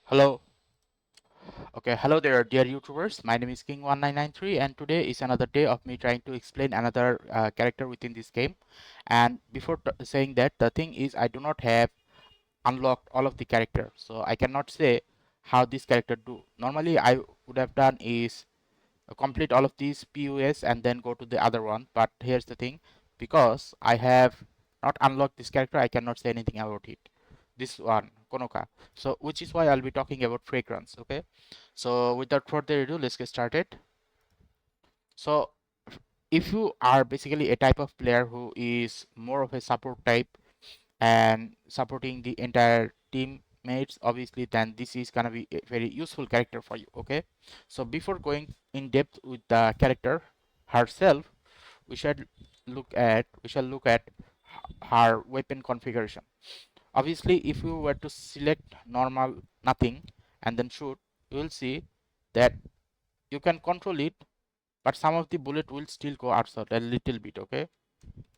Hello. Okay, hello there, dear YouTubers. My name is King1993, and today is another day of me trying to explain another character within this game. And before saying that, the thing is, I do not have unlocked all of the character, so I cannot say how this character do. Normally, I would have done is complete all of these POS and then go to the other one. But here's the thing, because I have not unlocked this character, I cannot say anything about it. This one, Konoka. So which is why I'll be talking about fragrance. Okay, so without further ado, let's get started. So if you are basically a type of player who is more of a support type and supporting the entire teammates, obviously, then this is gonna be a very useful character for you. Okay, so before going in depth with the character herself, we shall look at her weapon configuration. Obviously, if you were to select normal nothing and then shoot, you will see that you can control it, but some of the bullet will still go outside a little bit. Okay,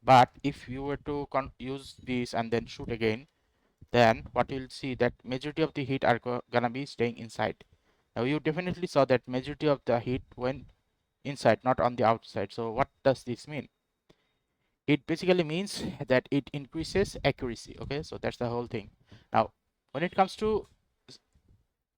but if you were to use this and then shoot again, then what you'll see that majority of the hit are gonna be staying inside. Now you definitely saw that majority of the hit went inside, not on the outside. So what does this mean? It basically means that it increases accuracy. Okay, so that's the whole thing. Now when it comes to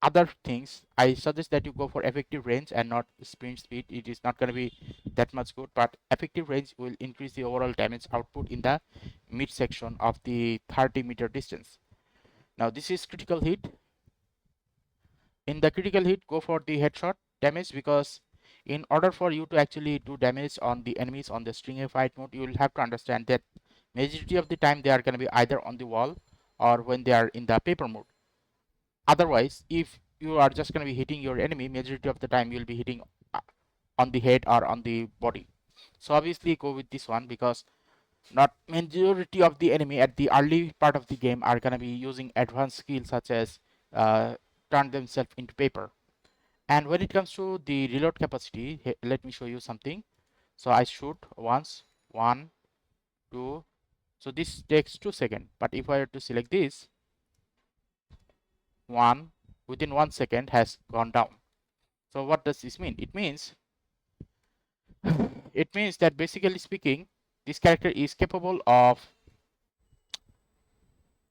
other things, I suggest that you go for effective range and not sprint speed. It is not going to be that much good, but effective range will increase the overall damage output in the mid section of the 30-meter distance. Now this is critical hit. In the critical hit, go for the headshot damage, because in order for you to actually do damage on the enemies on the string fight mode, you will have to understand that majority of the time they are going to be either on the wall or when they are in the paper mode. Otherwise, if you are just going to be hitting your enemy, majority of the time you'll be hitting on the head or on the body. So obviously go with this one, because not majority of the enemy at the early part of the game are going to be using advanced skills such as uh, turn themselves into paper. And when it comes to the reload capacity, let me show you something. So I shoot once, one, two. So this takes 2 seconds. But if I were to select this, one within 1 second has gone down. So what does this mean? It means that basically speaking, this character is capable of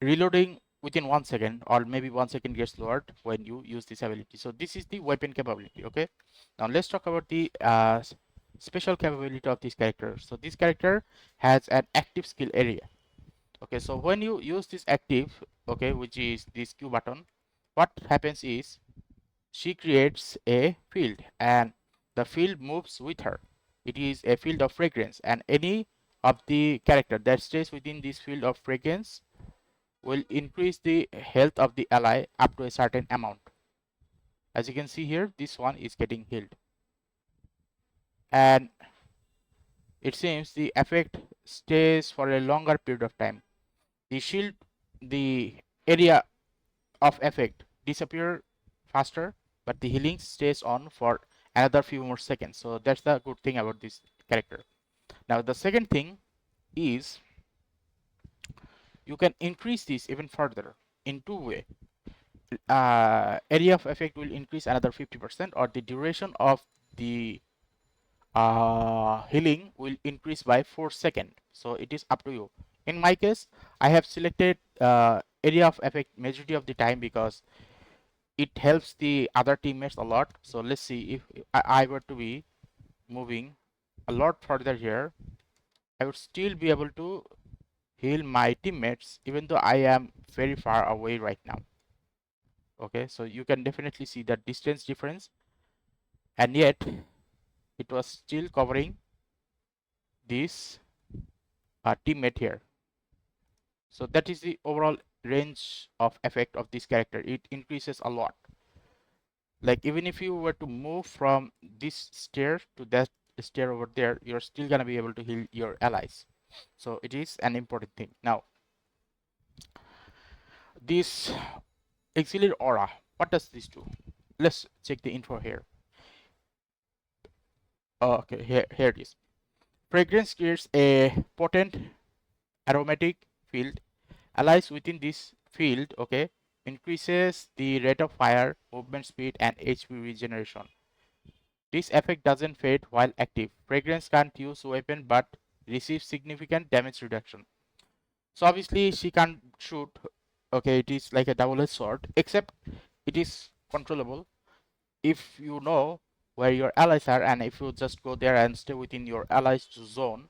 reloading within 1 second, or maybe 1 second gets lowered when you use this ability. So this is the weapon capability. Okay, now let's talk about the special capability of this character. So this character has an active skill area. Okay, so when you use this active, okay, which is this Q button, what happens is she creates a field and the field moves with her. It is a field of fragrance, and any of the character that stays within this field of fragrance will increase the health of the ally up to a certain amount. As you can see here, this one is getting healed, and it seems the effect stays for a longer period of time. The shield, the area of effect disappear faster, but the healing stays on for another few more seconds. So that's the good thing about this character. Now the second thing is you can increase this even further in two ways. Area of effect will increase another 50%, or the duration of the healing will increase by 4 seconds. So it is up to you. In my case, I have selected area of effect majority of the time, because it helps the other teammates a lot. So let's see, if I were to be moving a lot further here, I would still be able to heal my teammates even though I am very far away right now. Okay, so you can definitely see that distance difference, and yet it was still covering this teammate here. So that is the overall range of effect of this character. It increases a lot. Like even if you were to move from this stair to that stair over there, you're still gonna be able to heal your allies. So it is an important thing. Now this Exilium aura, what does this do? Let's check the info here. Okay, here it is. Fragrance creates a potent aromatic field. Allies within this field, okay, increases the rate of fire, movement speed, and HP regeneration. This effect doesn't fade while active. Fragrance can't use weapon but receives significant damage reduction. So obviously she can't shoot. Okay, it is like a double-edged sword, except it is controllable if you know where your allies are, and if you just go there and stay within your allies zone,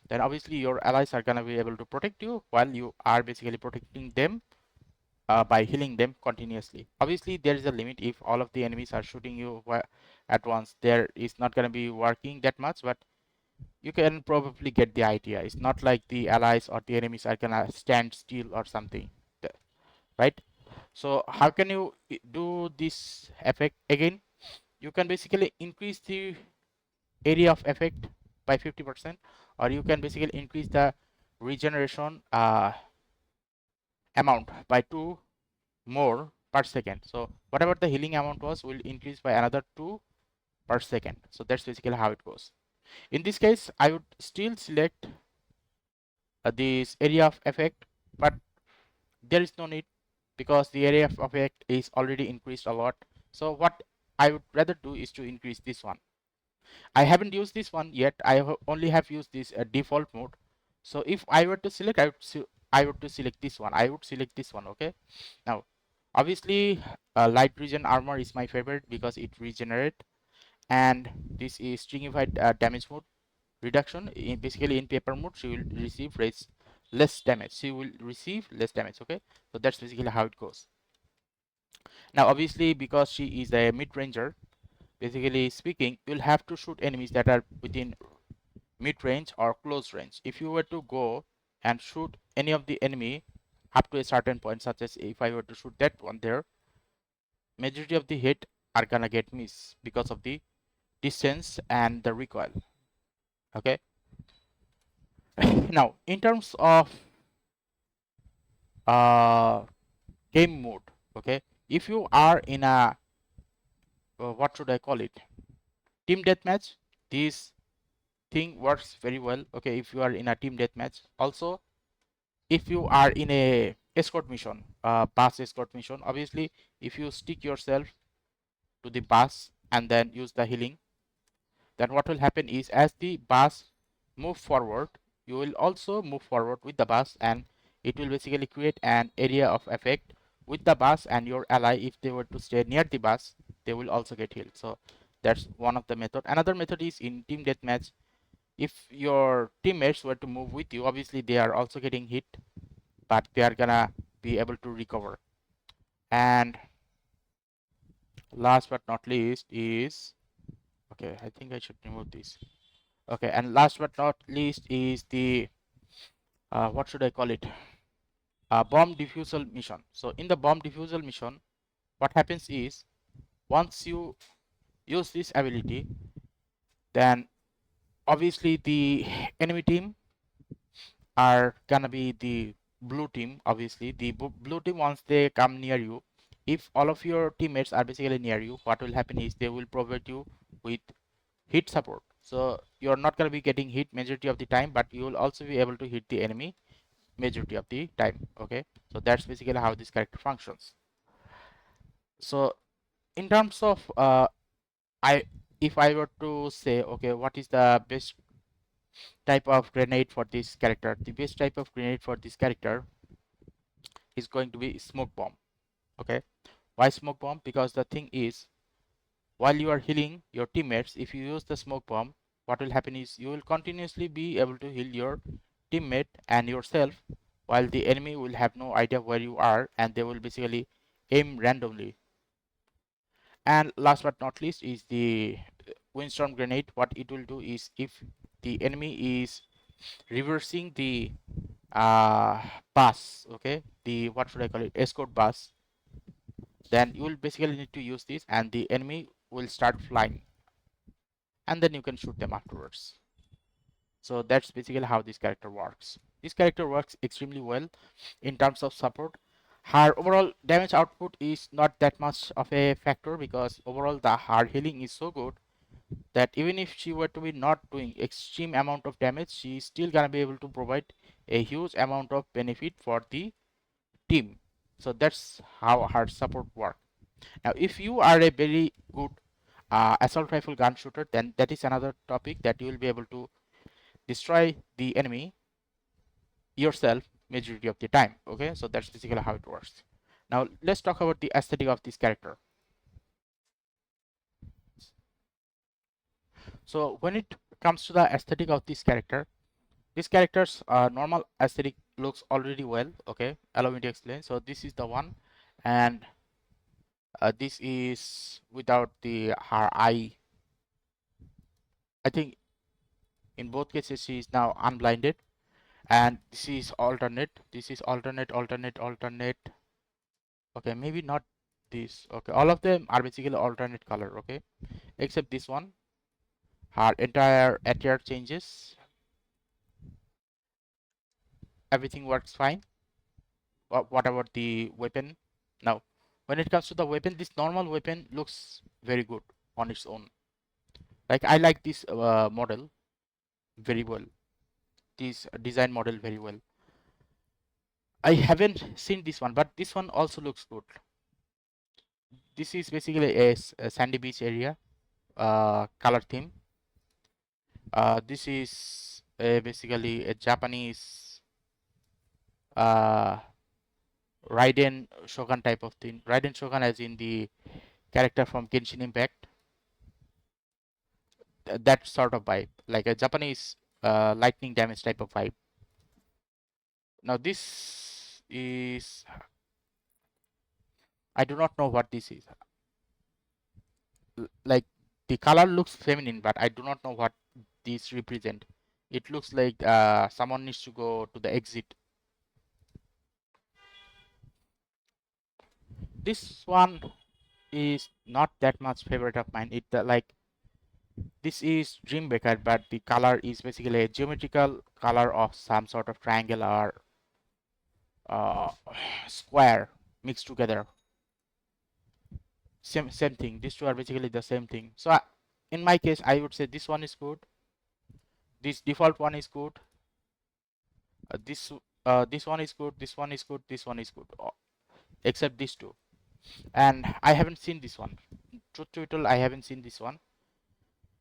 then obviously your allies are gonna be able to protect you while you are basically protecting them by healing them continuously. Obviously there is a limit. If all of the enemies are shooting you at once, there is not gonna be working that much, but you can probably get the idea. It's not like the allies or the enemies are gonna stand still or something, right? So how can you do this effect again? You can basically increase the area of effect by 50%, or you can basically increase the regeneration amount by 2 more per second. So whatever the healing amount was will increase by another 2 per second. So that's basically how it goes. In this case, I would still select this area of effect, but there is no need because the area of effect is already increased a lot. So what I would rather do is to increase this one. I haven't used this one yet. I only have used this default mode. So if I were to select, I would to select this one. I would select this one. Okay. Now, obviously, light regen armor is my favorite because it regenerate, and this is stringified damage mode reduction. Basically, in paper mode, she will receive less damage. She will receive less damage. Okay. So that's basically how it goes. Now, obviously, because she is a mid ranger, basically speaking, you'll have to shoot enemies that are within mid-range or close range. If you were to go and shoot any of the enemy up to a certain point, such as if I were to shoot that one there, majority of the hit are gonna get missed because of the distance and the recoil. Okay. Now in terms of uh, game mode, okay, if you are in a what should I call it, team deathmatch, this thing works very well. Okay, if you are in a team deathmatch. Also, if you are in a escort mission, bus escort mission, obviously if you stick yourself to the bus and then use the healing, then what will happen is as the bus move forward, you will also move forward with the bus, and it will basically create an area of effect with the bus, and your ally, if they were to stay near the bus, they will also get healed. So that's one of the method. Another method is in team deathmatch. If your teammates were to move with you, obviously they are also getting hit, but they are gonna be able to recover. And last but not least is, okay, I think I should remove this. Okay, and last but not least is the what should I call it, bomb defusal mission. So in the bomb defusal mission, what happens is once you use this ability, then obviously the enemy team are gonna be the blue team. Obviously the blue team, once they come near you, if all of your teammates are basically near you, what will happen is they will provide you with hit support. So you're not going to be getting hit majority of the time, but you will also be able to hit the enemy majority of the time. Okay, so that's basically how this character functions. So in terms of I if I were to say, okay, what is the best type of grenade for this character, the best type of grenade for this character is going to be smoke bomb. Okay, why smoke bomb? Because the thing is, while you are healing your teammates, if you use the smoke bomb, what will happen is you will continuously be able to heal your teammate and yourself, while the enemy will have no idea where you are, and they will basically aim randomly. And last but not least is the windstorm grenade. What it will do is, if the enemy is reversing the bus, okay, the what should I call it, escort bus, then you will basically need to use this, and the enemy will start flying, and then you can shoot them afterwards. So that's basically how this character works. This character works extremely well in terms of support. Her overall damage output is not that much of a factor, because overall her healing is so good that even if she were to be not doing extreme amount of damage, she is still gonna be able to provide a huge amount of benefit for the team. So that's how her support work. Now if you are a very good assault rifle gun shooter, then that is another topic, that you will be able to destroy the enemy yourself majority of the time. Okay, so that's basically how it works. Now let's talk about the aesthetic of this character. So when it comes to the aesthetic of this character's normal aesthetic looks already well. Okay, allow me to explain. So this is the one, and this is without the her eye. I think in both cases she is now unblinded, and this is alternate. This is alternate, alternate, alternate. Okay, maybe not this. Okay, all of them are basically alternate color. Okay, except this one. Her entire attire changes. Everything works fine. What about the weapon? Now, when it comes to the weapon, this normal weapon looks very good on its own. Like, I like this model very well. This design model very well. I haven't seen this one, but this one also looks good. This is basically a sandy beach area color theme. This is basically a Japanese Raiden Shogun type of thing. Raiden Shogun as in the character from Genshin Impact. That sort of vibe, like a Japanese lightning damage type of vibe. Now this is, I do not know what this is. Like, the color looks feminine, but I do not know what this represent. It looks like someone needs to go to the exit. This one is not that much favorite of mine. It like, this is Dreambaker, but the color is basically a geometrical color of some sort of triangle or square mixed together. Same thing. These two are basically the same thing. So in my case, I would say this one is good. This default one is good. This one is good. This one is good. This one is good. Except these two. And I haven't seen this one. Truth to tell, I haven't seen this one.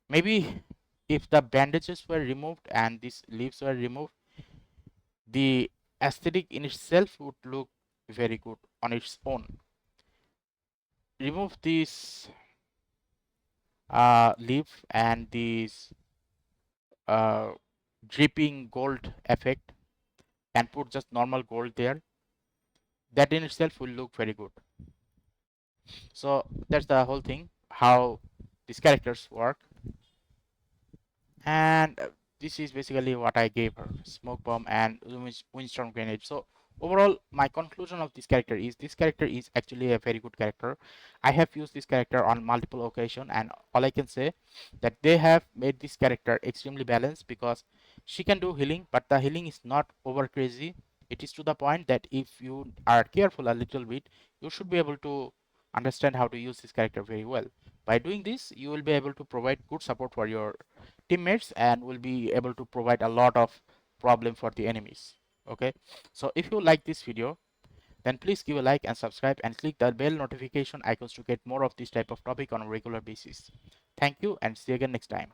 Maybe if the bandages were removed and these leaves were removed, the aesthetic in itself would look very good on its own. Remove this leaf and this dripping gold effect and put just normal gold there. That in itself will look very good. So that's the whole thing, how these characters work. And this is basically what I gave her: smoke bomb and windstorm grenade. So overall, my conclusion of this character is actually a very good character. I have used this character on multiple occasions, and all I can say that they have made this character extremely balanced, because she can do healing, but the healing is not over crazy. It is to the point that if you are careful a little bit, you should be able to understand how to use this character very well. By doing this, you will be able to provide good support for your teammates and will be able to provide a lot of problem for the enemies. Okay, so if you like this video, then please give a like and subscribe and click the bell notification icons to get more of this type of topic on a regular basis. Thank you, and see you again next time.